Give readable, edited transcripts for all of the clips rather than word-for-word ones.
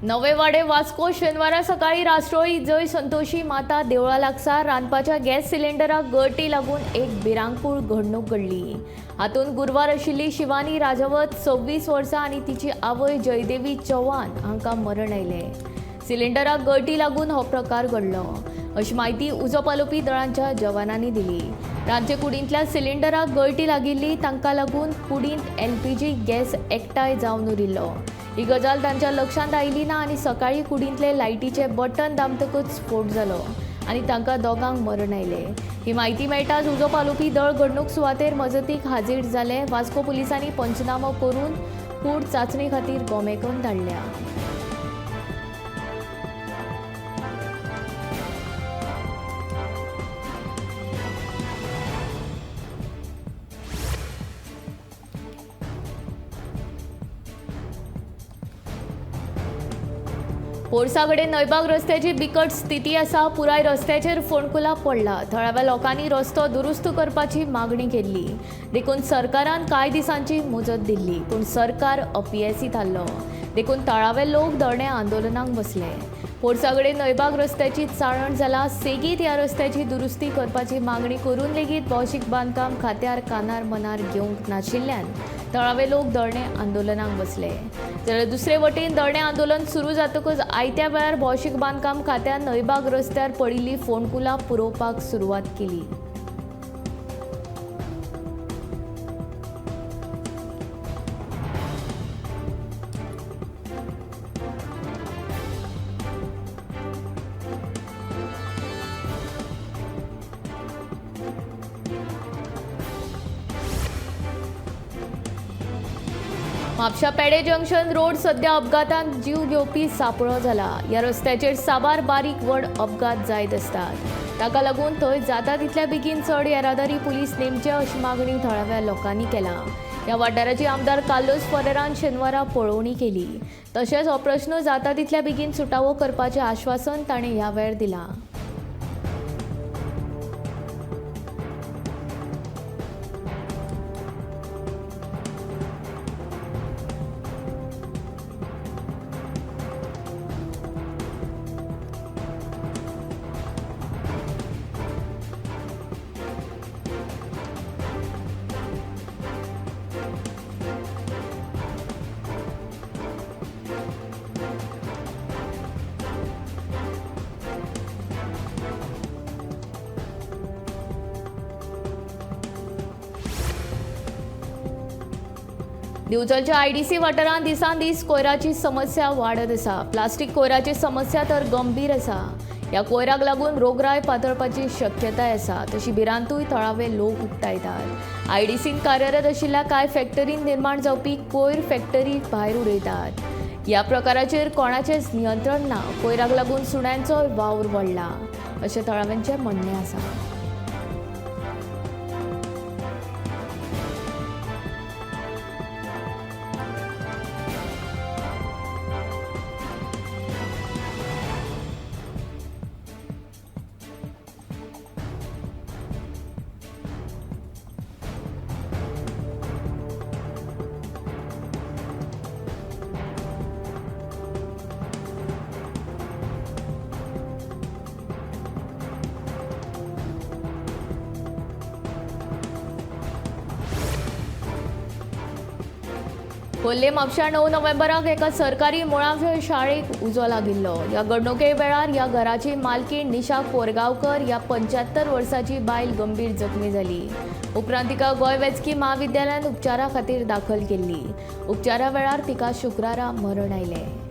नवे वाडे वास्को शेनवारा सकाळी राष्ट्रोळी जय संतोषी माता देवळा लागसार रांदपाच्या गॅस सिलिंडराक गळती लागून एक भिरांकूळ घडणूक घडली। हातून गुरुवार आशिल्ली शिवानी राजवत 26 वर्सां आणि तिची आवय जयदेवी चव्हाण हांकां मरण आयलें। सिलिंडराक गळती लागून हो प्रकार घडलो अशी माहिती उजो पालोवपी दळांच्या जवानांनी दिली। रांदचे कुडींतल्या सिलिंडराक गळती लागिल्ली तांकां लागून कुडींत एलपीजी गॅस एकठांय जावन उरिल्लो। ही गजाल तांच्या लक्षांत आयली ना आनी सकाळी कुडींतले लायटीचे बटन दामतकच स्फोट जालो आनी तांकां दोगांक मरण आयलें। ही माहिती मेळटाच उजो पालोवपी दळ घडणूक सुवातेर मजतीक हाजीर जाले। वास्को पुलिसांनी पंचनामो करून कूड चांचणी खातीर गोमेकून धाडल्या। पोरसाकडेन नयबाग रस्त्याची बिकट स्थिती आसा। पुराय रस्त्याचेर फोंडकुलां पडला। थळाव्या लोकांनी रस्तो दुरुस्त करपाची मागणी केल्ली देखून सरकारान कांय दिसांची मुजत दिल्ली, पूण सरकार अपयेसी थारलो देखून थळावे लोक धरणे आंदोलनाक बसले। पोरसाकडेन नयबाग रस्त्याची चाळण जाला। सेगीत ह्या रस्त्याची दुरुस्ती करपाची मागणी करून लेगीत भौशीक बांदकाम खात्यार कानार मनार घेवंक नाशिल्ल्यान थळावे लोक धरणे आंदोलनाक बसले। जाल्यार दुसरे वटेन धरणे आंदोलन सुरू जातकच आयत्या वेळार भौशीक बांदकाम खात्यान नयबाग रस्त्यार पडिल्लीं फोंडकुलां पुरोवपाक सुरवात केली। म्हापशा पेडे जंक्शन रोड सध्या अपघातांत जीव घेवपी सांपळो जाला। ह्या रस्त्याचेर साबार बारीक व्हड अपघात जायत आसतात। ताका लागून थंय जाता तितल्या बेगीन चड येरादारी पुलीस नेमचे अशी मागणी थळाव्या लोकांनी केला। ह्या वाठाराची आमदार कार्लोस फरेरान शेनवारा पळोवणी केली। तशेंच हो प्रश्न जाता तितल्या बेगीन सुटावो करपाचें आश्वासन ताणें ह्या वेळार दिलां। दिवचलच्या आयडीसी वाठारांत दिसान दीस कोयराची समस्या वाडत आसा। प्लास्टीक कोयराची समस्या तर गंभीर आसा। ह्या कोयराक लागून रोगराय पातळपाची शक्यताय आसा तशी भिरांतूय थळावे लोक उक्तायतात। आयडीसीन कार्यरत आशिल्ल्या कांय फॅक्टरींत निर्माण जावपी कोयर फॅक्टरी भायर उडयतात। ह्या प्रकाराचेर कोणाचेंच नियंत्रण ना। कोयराक लागून सुण्यांचो वावर वाडला अशें थळाव्यांचें म्हणणें आसा। खोर्ले म्हापशा 9 नोव्हेंबराक एका सरकारी मुळावे शाळेक उजो लागिल्लो। ह्या घडणुके वेळार ह्या घराची मालकीण निशा कोरगांवकर ह्या 75 वर्साची बायल गंभीर जखमी जाली। उपरांत तिका गोंय वैजकी महाविद्यालयात उपचारा खातीर दाखल केल्ली। उपचारा वेळार तिका शुक्रारा मरण आयलें।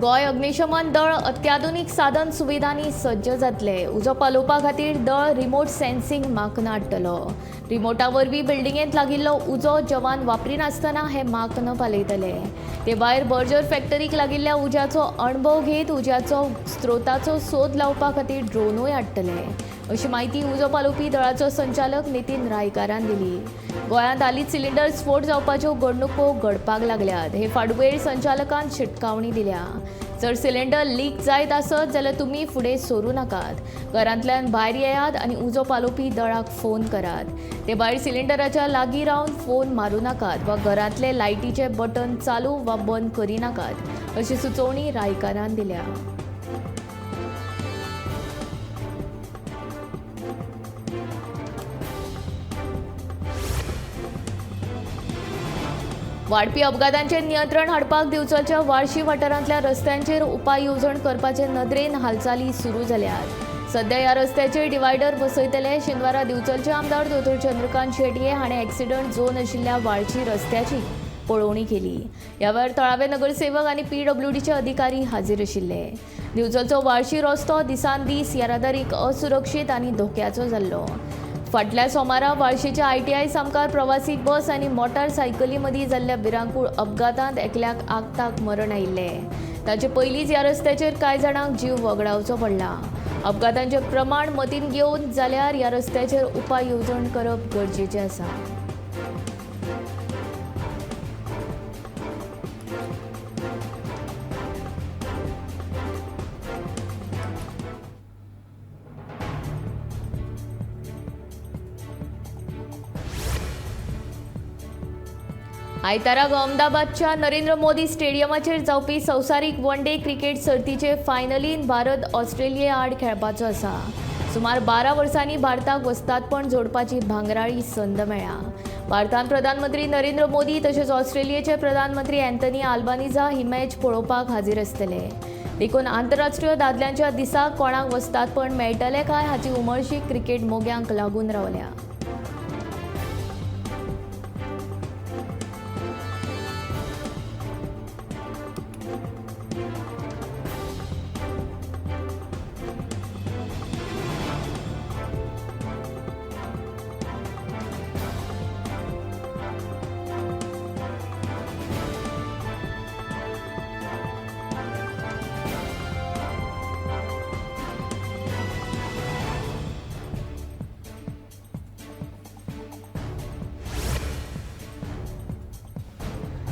गोय अग्निशमन दळ अत्याधुनिक साधन सुविधांनी सज्ज जातले. उजो पालोवपा खातीर दळ रिमोट सेन्सिंग माकन हाडटलो. रिमोटा वरवीं बिल्डिंगेंत लागिल्लो उजो जवान वापरिनासतना हे माकन पालयतले. ते भायर बर्जर फॅक्टरीक लागिल्ल्या उज्याचो अणभव घेत उज्याचो स्त्रोताचो सोद लावपा खातीर ड्रोनूय हाडटले, अशी माहिती उजो पालोवपी दळाचो संचालक नितीन रायकारान दिली. गोंयांत हालींच सिलिंडर स्फोट जावपाच्यो घडणुको घडपाक लागल्यात. हे फाटभुंयेर संचालकान शिटकावणी दिल्या. जर सिलिंडर लीक जायत आसत जाल्यार तुमी फुडें सरूं नाकात. घरांतल्यान भायर येयात आनी उजो पालोवपी दळाक फोन करात. ते भायर सिलिंडराच्या लागीं रावन फोन मारूं नाकात वा घरांतले लायटीचे बटन चालू वा बंद करिनाकात, अशी सुचोवणी रायकारान दिल्या. वाडपी अपघातांचेर नियंत्रण हाडपाक दिवचलच्या वार्शी वाठारांतल्या रस्त्यांचेर उपाय येवजण करपाचे नदरेन हालचाली सुरू जाल्यात. सध्या ह्या रस्त्याचेर डिवायडर बसयतले. शेनवारा दिवचलचे आमदार दोतोर चंद्रकांत शेटये हाणें एक्सिडंट झोन आशिल्ल्या वाळशी रस्त्याची पळोवणी केली. ह्या वेळार थळावे नगरसेवक आनी PWDचे अधिकारी हाजीर आशिल्ले. दिवचलचो वाळशी रस्तो दिसान दीस येरादारीक असुरक्षीत आनी धोक्याचो जाल्लो. फाटल्या सोमारा वाळशीच्या ITI सामकार प्रवासी बस आनी मोटारसायकली मदीं जाल्ल्या भिरांकूळ अपघातांत एकल्याक आगताक मरण आयिल्लें. ताचे पयलींच ह्या रस्त्याचेर कांय जाणांक जीव वगडावचो पडला. अपघातांचें प्रमाण मतींत घेवन जाल्यार ह्या रस्त्याचेर उपाय येवजण करप गरजेचें आसा. आयताराक अहमदाबादच्या नरेंद्र मोदी स्टेडियमाचेर जावपी संवसारीक वन डे क्रिकेट सर्तीचे फायनलींत भारत ऑस्ट्रेलिये आड खेळपाचो आसा. सुमार 12 वर्सांनी भारताक वस्तादपण जोडपाची भांगराळी संद मेळ्ळ्या. भारतांत प्रधानमंत्री नरेंद्र मोदी तशेंच ऑस्ट्रेलियेचे प्रधानमंत्री अँथनी आल्बानिजा ही मॅच पळोवपाक हाजीर आसतले. देखून आंतरराष्ट्रीय दादल्यांच्या दिसाक कोणाक वस्तादपण मेळटलें काय हाची उमळशीक क्रिकेट मोग्यांक लागून रावल्या.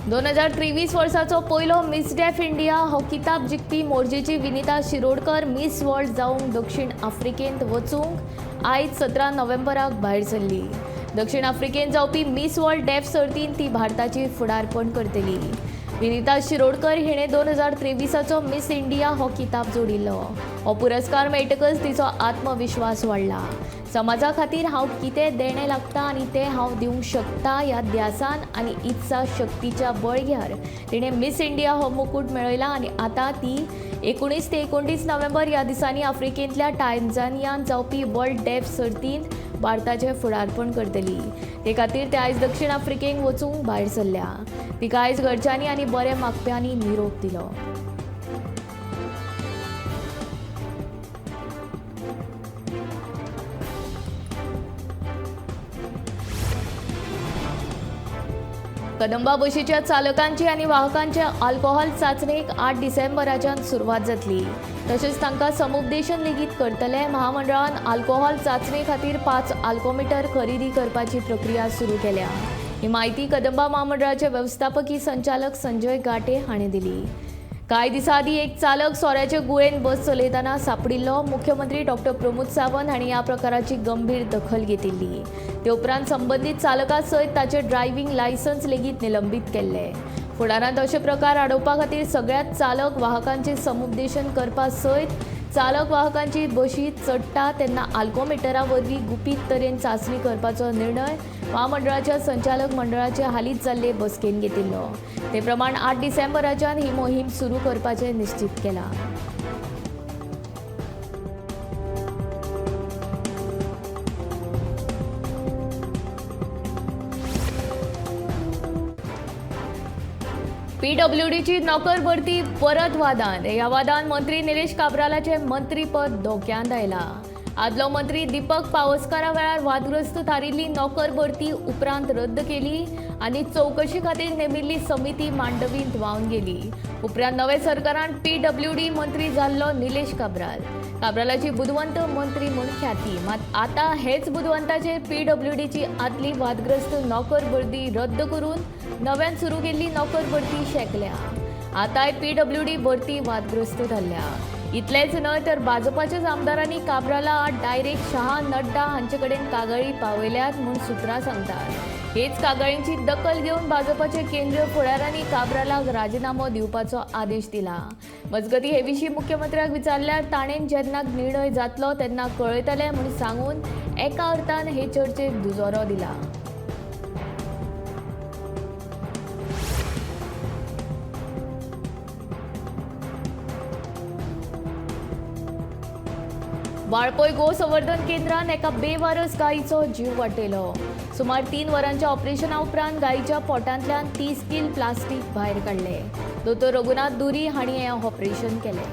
दोन 2023 वर्साचो पयलो मिस डेफ इंडिया हो किताब जिखपी मोर्जेची विनिता शिरोडकर मिस वर्ल्ड जावंक दक्षिण आफ्रिकेंत वचूंक आयज 17 नोव्हेंबराक भायर सरली. दक्षिण आफ्रिकेंत जावपी मिस वर्ल्ड डेफ सर्तींत ती भारताची फुडारपण करतली. विनिता शिरोडकर हिणें 2023चो मिस इंडिया हो किताब जोडिल्लो. हो पुरस्कार मेळटकच तिचो आत्मविश्वास वाडला. समाजा खातीर हांव कितें देणें लागता आनी तें हांव दिवंक शकता ह्या ध्यासान आनी इत्सा शक्तीच्या बळग्यार तिणें मिस इंडिया हो मुकूट मेळयला आनी आतां ती 19 ते 29 नोव्हेंबर ह्या दिसांनी आफ्रिकेंतल्या टांझानियांत जावपी वर्ल्ड डेफ सर्तींत भारताचें फुडारपण करतली. ते खातीर ते आयज दक्षिण आफ्रिकेक वचूंक भायर सरल्या. तिका आयज घरच्यांनी आनी बरे मागप्यांनी निरोप दिलो. कदंबा बशीच्या चालकांची आनी वाहकांच्या आल्कोहोल चाचणेक 8 डिसेंबराच्यान सुरवात जातली. तशेंच तांकां समुपदेशन लेगीत करतले. महामंडळान आल्कोहोल चाचणे खातीर 5 आल्कोमीटर खरेदी करपाची प्रक्रिया सुरू केल्या. ही माहिती कदंबा महामंडळाचे वेवस्थापकीय संचालक संजय गाटे हाणें दिली. कांय दिसां आदीं एक चालक सोऱ्याचे गुळेन बस चलयतना सांपडिल्लो. मुख्यमंत्री डॉ. प्रमोद सावंत हांणी ह्या प्रकाराची गंभीर दखल घेतिल्ली. ते उपरांत संबंदीत चालका सयत ताचे ड्रायव्हिंग लायसन्स लेगीत निलंबीत केल्ले. फुडारांत अशे प्रकार आडोवपा खातीर सगळ्याच चालक वाहकांचें समुपदेशन करपा सयत चालक वाहकांची बशी चडटा तेन्ना आल्कोमिटरा वरवीं गुपीत तरेन चांचणी करपाचो निर्णय महामंडळाच्या संचालक मंडळाचे हालींच जाल्ले बसकेन घेतिल्लो. ते प्रमाण 8 डिसेंबराच्यान ही मोहीम सुरू करपाचें निश्चित केलां. पीडब्ल्यूडीची नोकर भरती परत वादांत. ह्या वादांत मंत्री निलेश काब्रालाचे मंत्रीपद धोक्यात आयला. आदलो मंत्री दीपक पावसकारा वेळार वादग्रस्त थारिल्ली नोकर भरती उपरांत रद्द केली आनी चौकशी खातीर नेमिल्ली समिती मांडवींत व्हांवन गेली. उपरांत नवे सरकारान पीडब्ल्यूडी मंत्री जाल्लो निलेश काब्राल. काब्रालाची बुदवंत मंत्री म्हूण ख्याती. मात आतां हेच बुदवंताचेर पीडब्ल्यूडीची आदली वादग्रस्त नोकर भरती रद्द करून नव्यान सुरू केल्ली नोकर भरती शेकल्या. आतांय पीडब्ल्यूडी भरती वादग्रस्त जाल्ल्या. इतलेंच न्हय तर भाजपाच्याच आमदारांनी काब्राला डायरेक्ट शहा नड्डा हांचे कडेन कागाळी पावयल्यात म्हूण सुत्रां सांगतात. हेच कागाळींची दखल घेवन भाजपाचे केंद्रीय फुडाऱ्यांनी काब्रालाक राजिनामो दिवपाचो आदेश दिला. मजगतीं हे विशीं मुख्यमंत्र्याक विचारल्यार ताणें जेन्ना निर्णय जातलो तेन्ना कळयतले म्हूण सांगून एका अर्थान हे चर्चेक दुजोरो दिला. वाळपय गो संवर्धन केंद्रान एका बेवारस गायीचो जीव वाटयलो. सुमार 3 वरांच्या ऑपरेशना उपरांत गायीच्या पोटांतल्यान 30 किल प्लास्टीक भायर काडले. दोतोर रघुनाथ दुरी हांणी हें ऑपरेशन केलें.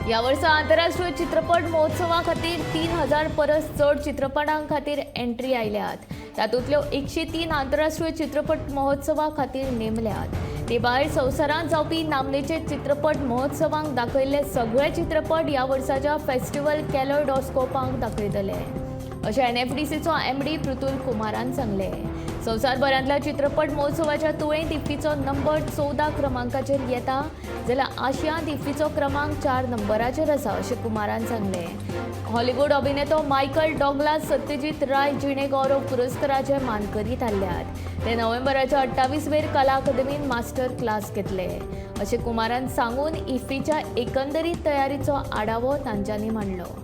ह्या वर्सा आंतरराष्ट्रीय चित्रपट महोत्सवा खातीर 3000 परस चड चित्रपटां खातीर एंट्री आयल्यात. तातूंतल्यो 103 आंतरराष्ट्रीय चित्रपट महोत्सवा खातीर नेमल्यात. ते भायर संवसारांत जावपी नामनेचे चित्रपट महोत्सवांक दाखयल्ले सगळे चित्रपट ह्या वर्साच्या फेस्टिवल कॅलोडोस्कोपांक दाखयतले अशें एनएफडीसीचो एमडी पृथुल कुमारान सांगलें. संवसारभरांतल्या चित्रपट महोत्सवाच्या तुळेंत इफ्फीचो नंबर 14 क्रमांकाचेर येता जाल्यार आशियांत इफ्फीचो क्रमांक 4 नंबराचेर आसा अशें कुमारान सांगलें. हॉलिवूड अभिनेतो मायकल डॉग्लास सत्यजीत राय जिणे गौरव पुरस्काराचे मानकरी थारल्यात. ते नोव्हेंबराच्या 28वेर कला अकादमीन मास्टर क्लास घेतले अशें कुमारान सांगून इफ्फीच्या एकंदरीत तयारीचो आढावो तांच्यांनी मांडलो.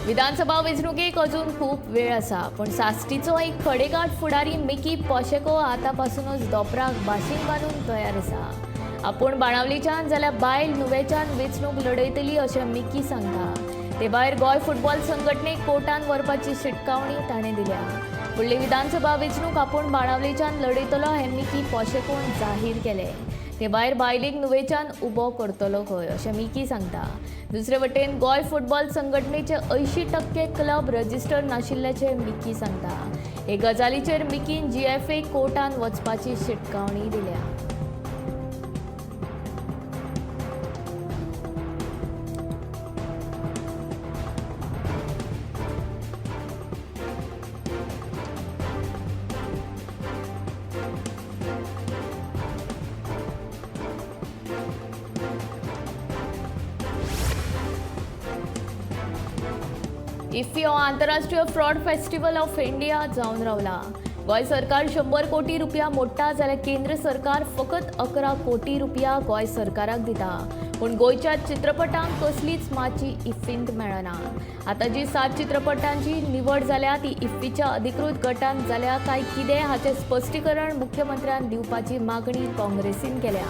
विधानसभा वेंचणुकेक अजून खूप वेळ आसा, पण साश्टीचो एक खडेगांठ फुडारी मिकी पॉशेको आतांपासूनच दोपराक बाशींग बांदून तयार आसा. आपूण बाणावलीच्यान जाल्यार बायल नुवेच्यान वेंचणूक लढयतली अशें मिकी सांगता. ते भायर गोंय फुटबॉल संघटनेक कोर्टान व्हरपाची शिटकावणी ताणें दिल्या. फुडली विधानसभा वेंचणूक आपूण बाणावलीच्यान लढयतलो हें मिकी पॉशेकोन जाहीर केलें. ते भायर बायलेक नुवेच्यान उबो करतलो खंय अशें मिकी सांगता. दुसरे वटेन गोंय फुटबॉल संघटनेचे 80% क्लब रजिस्टर नाशिल्ल्याचें मिकी सांगता. हे गजालीचेर मिकीन जीएफए कोर्टान वचपाची शिटकावणी दिल्या. इफ्फी हो आंतरराष्ट्रीय फ्रॉड फेस्टिवल ऑफ इंडिया जावन रावला. गोंय सरकार 100 कोटी रुपया मोडटा जाल्यार केंद्र सरकार फकत 11 कोटी रुपया गोंय सरकाराक दिता. पूण गोंयच्या चित्रपटांक कसलीच माची इफ्फींत मेळना. आतां जी 7 चित्रपटांची निवड जाल्या ती इफ्फीच्या अधिकृत गटांत जाल्या काय कितें हाचें स्पश्टीकरण मुख्यमंत्र्यान दिवपाची मागणी काँग्रेसीन केल्या.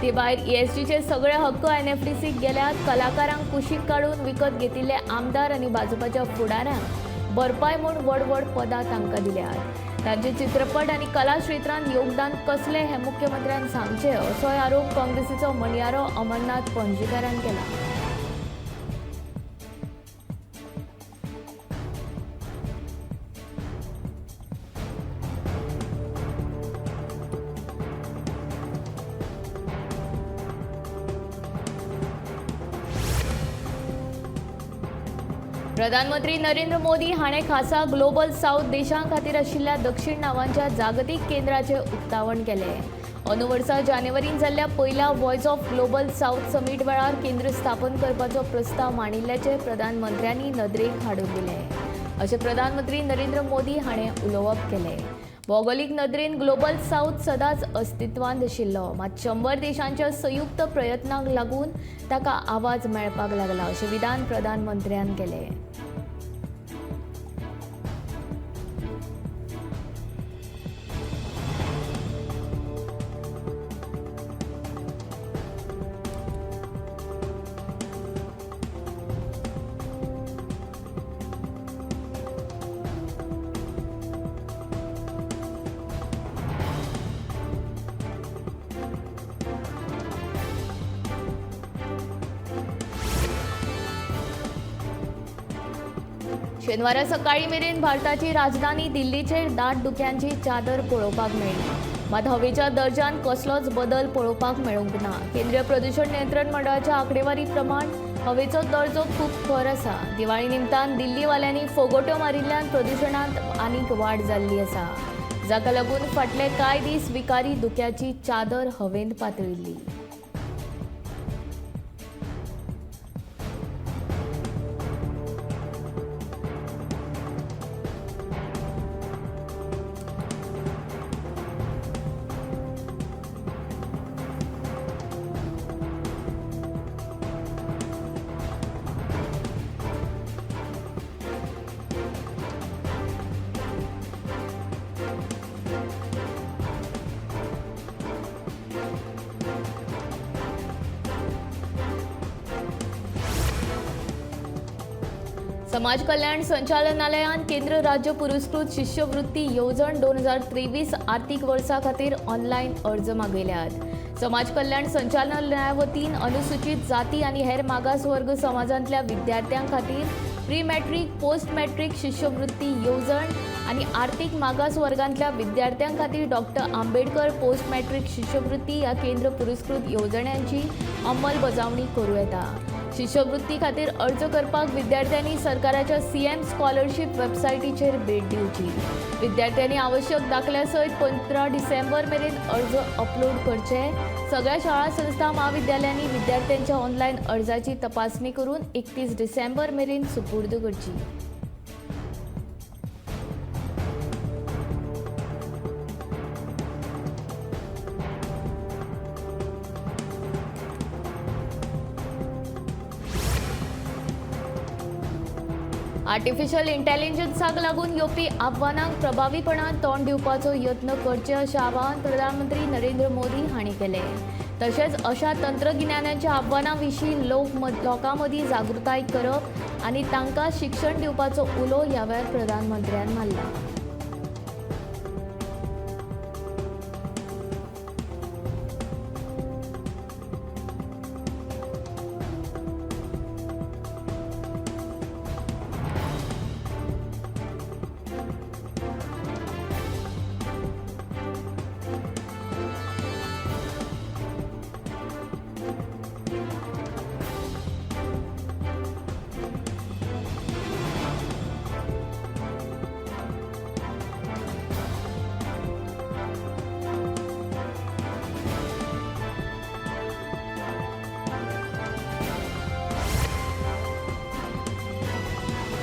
ते भायर ESGचे सगळे हक्क एनएफडीसीक गेल्यात. कलाकारांक कुशीक काडून विकत घेतिल्ले आमदार आनी भाजपाच्या फुडाऱ्यांक भरपाय म्हूण व्हड पदां तांकां दिल्यात. तांचे चित्रपट आनी कला क्षेत्रांत योगदान कसलें हें मुख्यमंत्र्यान सांगचें असोय आरोप काँग्रेसीचो म्हणयारो अमरनाथ पणजीकारान केला. प्रधानमंत्री नरेंद्र मोदी हाणें खासा ग्लोबल साऊथ देशां खातीर आशिल्ल्या दक्षिण नांवांच्या जागतीक केंद्राचें उक्तावण केलें. अंदू वर्सा जानेवारींत जाल्ल्या पयल्या voice of global south summit वेळार केंद्र स्थापन करपाचो प्रस्ताव मांडिल्ल्याचें प्रधानमंत्र्यांनी नदरेक हाडून दिलें, अशें प्रधानमंत्री नरेंद्र मोदी हाणें उलोवप केलें. भौगोलीक नदरेन ग्लोबल साऊथ सदांच अस्तित्वांत आशिल्लो, मात 100 देशांच्या संयुक्त प्रयत्नांक लागून ताका आवाज मेळपाक लागला, अशें विधान प्रधानमंत्र्यान केलें. शेनवारा सकाळी मेरेन भारताची राजधानी दिल्लीचेर दाट धुक्यांची चादर पळोवपाक मेळ्ळी, मात हवेच्या दर्ज्यात कसलोच बदल पळोवपाक मेळूंक ना. केंद्रीय प्रदूषण नियंत्रण मंडळाच्या आंकडेवारी प्रमाण हवेचो दर्जो खूब खर आसा. दिवाळी निमतान दिल्लीवाल्यांनी फोगोट्यो मारिल्ल्यान प्रदूषणांत आनीक वाड जाल्ली आसा, जाका लागून फाटले कांय दीस विकारी धुक्याची चादर हवेंत पातळिल्ली. समाज कल्याण संचालनालयान केंद्र राज्य पुरस्कृत शिष्यवृत्ती येवजण 2023 आर्थीक वर्सा खातीर ऑनलायन अर्ज मागयल्यात. समाज कल्याण संचालनालया वतीन अनुसूचित जाती आनी हेर मागासवर्ग समाजांतल्या विद्यार्थ्यां खातीर प्री मॅट्रिक, पोस्ट मॅट्रिक शिश्यवृत्ती येवजण आनी आर्थीक मागास वर्गांतल्या विद्यार्थ्यां खातीर डॉक्टर आंबेडकर पोस्ट मॅट्रिक शिश्यवृत्ती ह्या केंद्र पुरस्कृत येवजण्यांची अंमलबजावणी करूं येता. शिश्यवृत्ती खातीर अर्ज करपाक विद्यार्थ्यांनी सरकाराच्या सीएम स्कॉलरशीप वेबसायटीचेर भेट दिवची. विद्यार्थ्यांनी आवश्यक दाखल्या सयत 15 डिसेंबर मेरेन अर्ज अपलोड करचे. सगळ्या शाळा संस्था महाविद्यालयांनी विद्यार्थ्यांच्या ऑनलायन अर्जाची तपासणी करून 31 डिसेंबर मेरेन सुपूर्द करची. आर्टिफिशियल इंटेलिजन्साक लागून येवपी आव्हानांक प्रभावीपणान तोंड दिवपाचो यत्न करचे अशें आवाहन प्रधानमंत्री नरेंद्र मोदी हांणी केलें. तशेंच अशा तंत्रगिन्यानाच्या आव्हानां विशीं लोकां मदीं जागृताय करप आनी तांकां शिक्षण दिवपाचो उलो ह्या वेळार प्रधानमंत्र्यान मारला.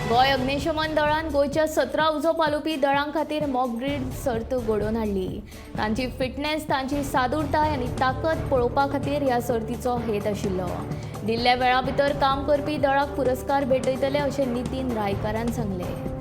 गोंय अग्निशमन दळान गोंयच्या 17 उजो पालोवपी दळां खातीर मॉक ड्रील सर्त घडोवन हाडली. तांची फिटनेस, तांची सादूरताय आनी ताकद पळोवपा खातीर ह्या सर्तीचो हेत आशिल्लो. दिल्ल्या वेळा भितर काम करपी दळाक पुरस्कार भेटयतले अशें नितीन रायकारान सांगलें.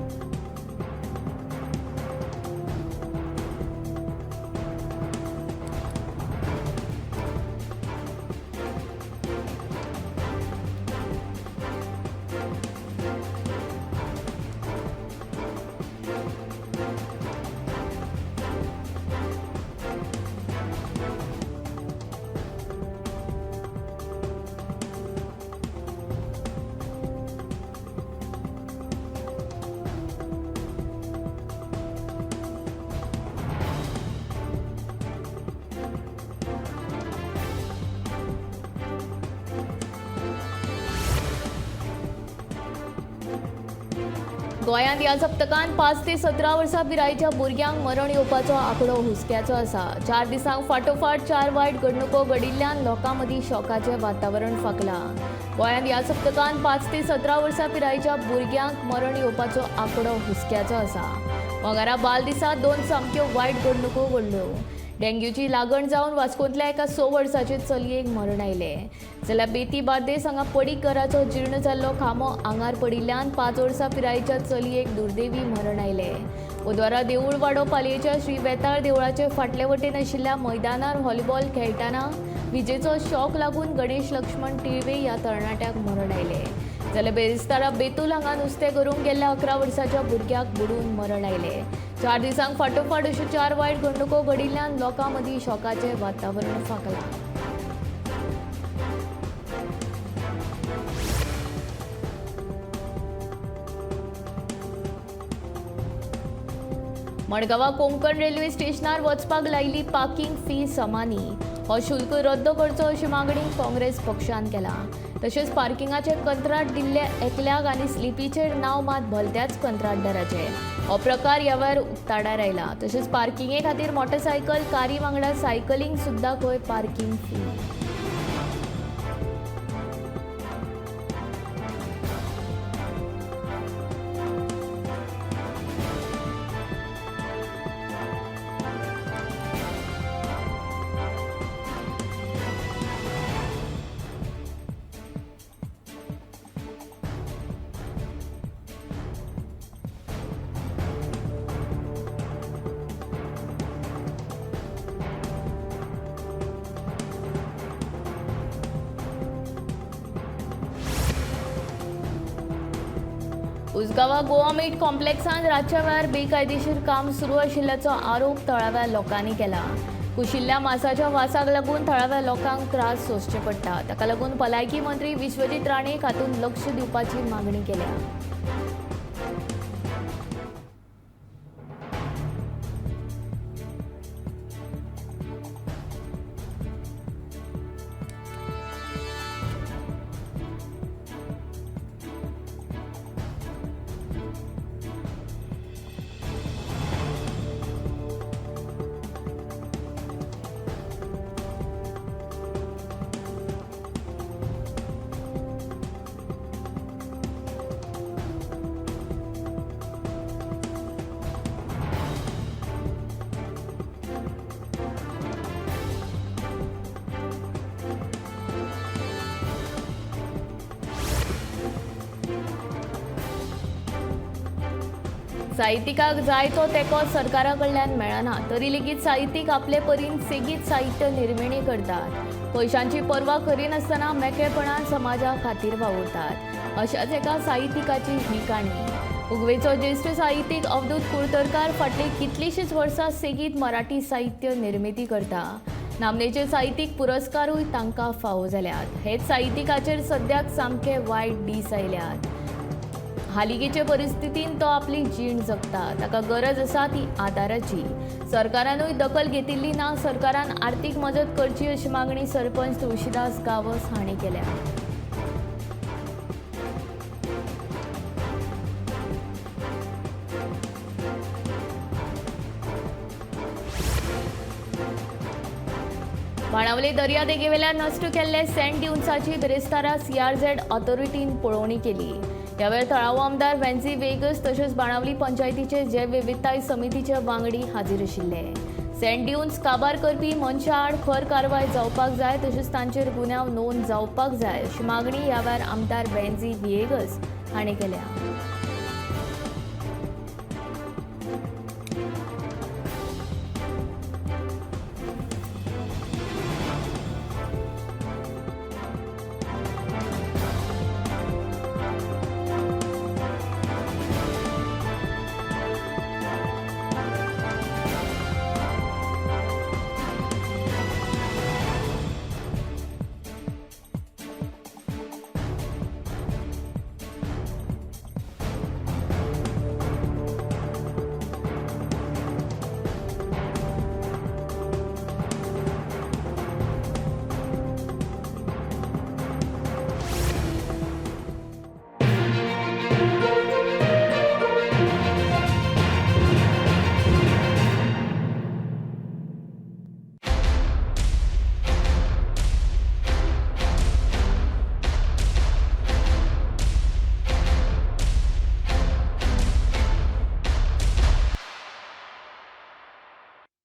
गोंयांत ह्या सप्तकांत 5 ते 17 वर्सां पिरायेच्या भुरग्यांक मरण येवपाचो आंकडो हुस्क्याचो आसा. 4 दिसांक फाटोफाट 4 वायट घडणुको घडिल्ल्यान लोकां मदीं शॉकाचें वातावरण फाकलां. गोंयांत ह्या सप्तकांत 5 ते 17 वर्सां पिरायेच्या भुरग्यांक मरण येवपाचो आंकडो हुस्क्याचो आसा. मंगळारा बाल दिसा 2 सामक्यो वायट घडणुको घडल्यो. डेंग्यूची लागण जावन वास्कोंतल्या एका 6 वर्साचे चलयेक मरण आयलें. जाल्यार बेती बार्देस हांगा पडीक घराचो जीर्ण जाल्लो खांबो आंगार पडिल्ल्यान 5 वर्सां पिरायेच्या चलयेक दुर्दैवी मरण आयलें. बुधवारा देवूळ वाडो पालयेच्या श्री बेताळ देवळाचे फाटले वटेन आशिल्ल्या मैदानार व्हॉलीबॉल खेळटाना विजेचो शॉक लागून गणेश लक्ष्मण टिळवे ह्या तरणाट्याक मरण आयलें. जाल्यार बेरिस्तारा बेतूल हांगा नुस्तें गरोवंक गेल्ल्या 11 वर्साच्या भुरग्याक बुडून मरण आयलें. 4 दिसांक फाटोफाट अश्यो 4 वायट घडणुको घडिल्ल्यान लोकां मदीं शॉकाचें वातावरण फाकलां. मडगांवां कोंकण रेल्वे स्टेशनार वचपाक लायिल्ली पार्किंग फी समानी हो शुल्क रद्द करचो अशी मागणी काँग्रेस पक्षान केला. तशेंच पार्किंगाचे कंत्राट दिल्ले एकल्याक आनी स्लिपीचेर नांव मात भलत्याच कंत्राटदाराचे हो प्रकार ह्या वेळार उक्ताडार आयला. तशेंच पार्किंगे खातीर मोटरसायकल कारी वांगडा सायकलिंग सुद्दां खंय पार्किंग फी. उसगांवां गोवा मीट कॉम्प्लेक्सांत रातच्या वेळार बेकायदेशीर काम सुरू आशिल्ल्याचो आरोप थळाव्या लोकांनी केला. कुशिल्ल्या मांसाच्या वासाक लागून थळाव्या लोकांक त्रास सोंसचे पडटा. ताका लागून भलायकी मंत्री विश्वजीत राणेक हातूंत लक्ष दिवपाची मागणी केल्या. साहित्यिकाक जाय तो तेंको सरकारा कडल्यान मेळना तरी लेगीत साहित्यीक आपले परीन सेगीत साहित्य निर्मिणी करतात. पयशांची पर्वा करिनासतना मेकळेपणान समाजा खातीर वावुरतात. अशाच एका साहित्यिकाची ही काणी. उगवेचो ज्येश्ठ साहित्यीक अवधूत कुळतरकार फाटली कितलीशींच वर्सां सेगीत मराठी साहित्य निर्मिती करता. नामनेचे साहित्यीक पुरस्कारूय तांकां फावो जाल्यात. हेच साहित्यिकाचेर सद्याक सामके वायट दीस आयल्यात. हालिकेचे परिस्थितीन तो आपली जीण जगता. ताका गरज आसा ती आदाराची. सरकारानूय दखल घेतिल्ली ना. सरकारान आर्थीक मजत करची अशी मागणी सरपंच तुळशीदास गावस हांणी केल्या. बाणावले दर्यादेगेवेल्यान नश्ट केल्ले सँड ड्युन्साची बेरेस्तारा CRZ ऑथॉरिटीन पळोवणी केली. ह्या वेळार थळावो आमदार वेन्सी वेगस तशेंच बाणावली पंचायतीचे जैव विविधताय समितीचे वांगडी हाजीर आशिल्ले. सँड ड्युन्स काबार करपी मनशा आड खर कारवाय जावपाक जाय तशेंच तांचेर गुन्यांव नोंद जावपाक जाय अशी मागणी ह्या वेळार आमदार वेन्सी वेगस हांणी केल्या.